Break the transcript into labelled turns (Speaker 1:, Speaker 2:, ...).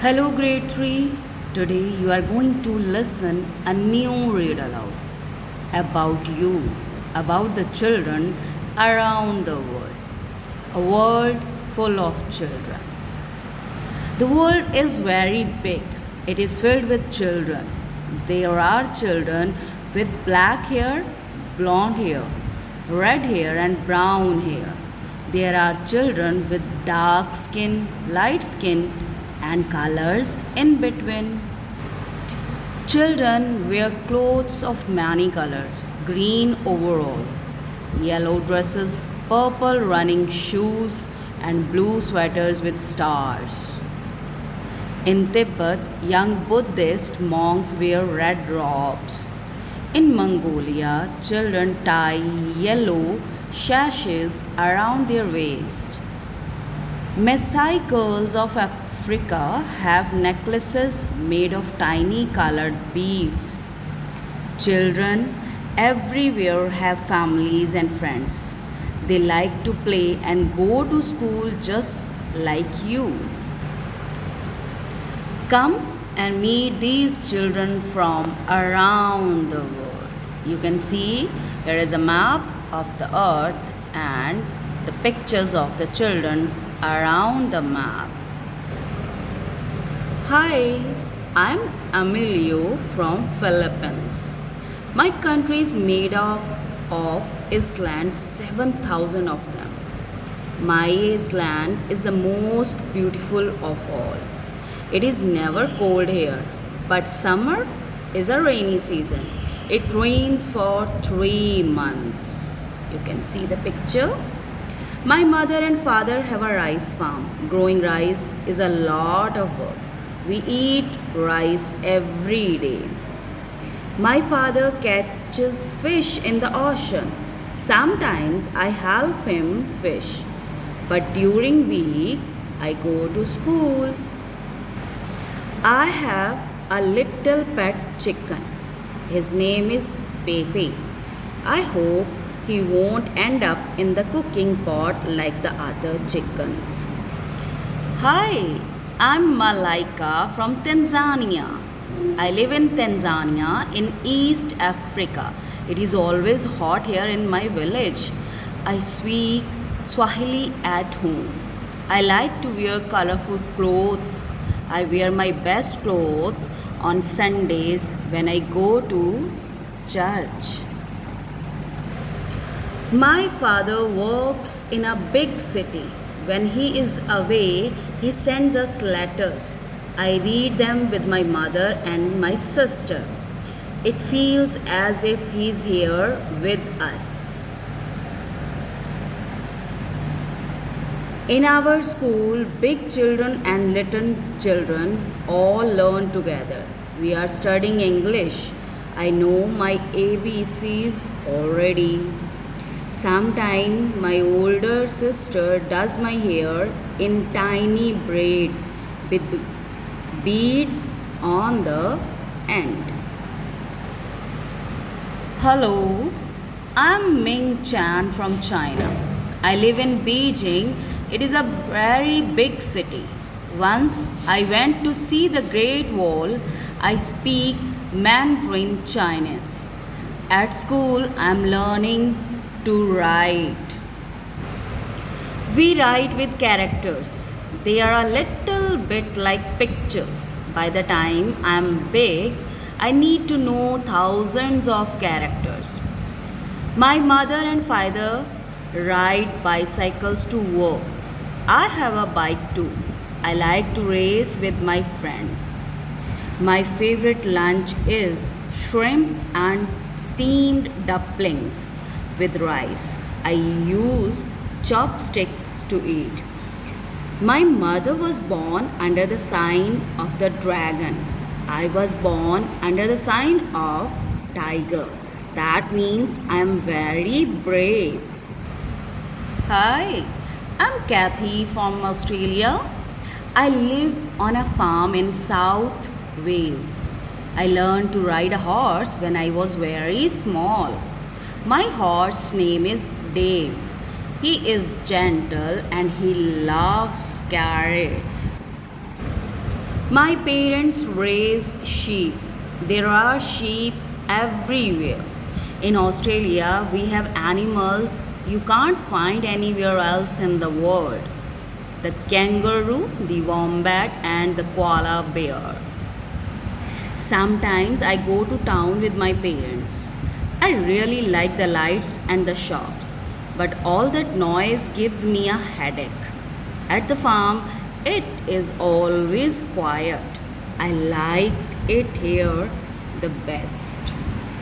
Speaker 1: Hello, grade 3. Today you are going to listen a new read aloud about you, about the children around the world. A world full of children. The world is very big. It is filled with children. There are children with black hair, blonde hair, red hair, and brown hair. There are children with dark skin, light skin, and colors in between. Children wear clothes of many colors green overall, yellow dresses, purple running shoes, and blue sweaters with stars. In Tibet, young Buddhist monks wear red robes. In Mongolia, children tie yellow sashes around their waist. Maasai girls of Africa have necklaces made of tiny colored beads. Children everywhere have families and friends. They like to play and go to school just like you. Come and meet these children from around the world. You can see here is a map of the earth and the pictures of the children around the map. Hi, I'm Emilio from Philippines. My country is made of islands, 7,000 of them. My island is the most beautiful of all. It is never cold here, but summer is a rainy season. It rains for 3 months. You can see the picture. My mother and father have a rice farm. Growing rice is a lot of work. We eat rice every day. My father catches fish in the ocean. Sometimes I help him fish. But during week I go to school. I have a little pet chicken. His name is Pepe. I hope he won't end up in the cooking pot like the other chickens. Hi, I'm Malaika from Tanzania. I live in Tanzania in East Africa. It is always hot here in my village. I speak Swahili at home. I like to wear colorful clothes. I wear my best clothes on Sundays when I go to church. My father works in a big city. When he is away, he sends us letters. I read them with my mother and my sister. It feels as if he's here with us. In our school, big children and little children all learn together. We are studying English. I know my ABCs already. Sometime my older sister does my hair in tiny braids with beads on the end. Hello, I'm Ming Chan from China. I live in Beijing. It is a very big city. Once I went to see the Great Wall. I speak Mandarin Chinese. At school, I'm learning to write. We write with characters. They are a little bit like pictures. By the time I'm big, I need to know thousands of characters. My mother and father ride bicycles to work. I have a bike too. I like to race with my friends. My favorite lunch is shrimp and steamed dumplings with rice. I use chopsticks to eat. My mother was born under the sign of the dragon. I was born under the sign of tiger. That means I am very brave. Hi, I'm Kathy from Australia. I live on a farm in South Wales. I learned to ride a horse when I was very small. My horse name is Dave. He is gentle and he loves carrots. My parents raise sheep. There are sheep everywhere. In Australia, we have animals you can't find anywhere else in the world: the kangaroo, the wombat, and the koala bear. Sometimes I go to town with my parents. I really like the lights and the shops, but all that noise gives me a headache. At the farm, it is always quiet. I like it here the best.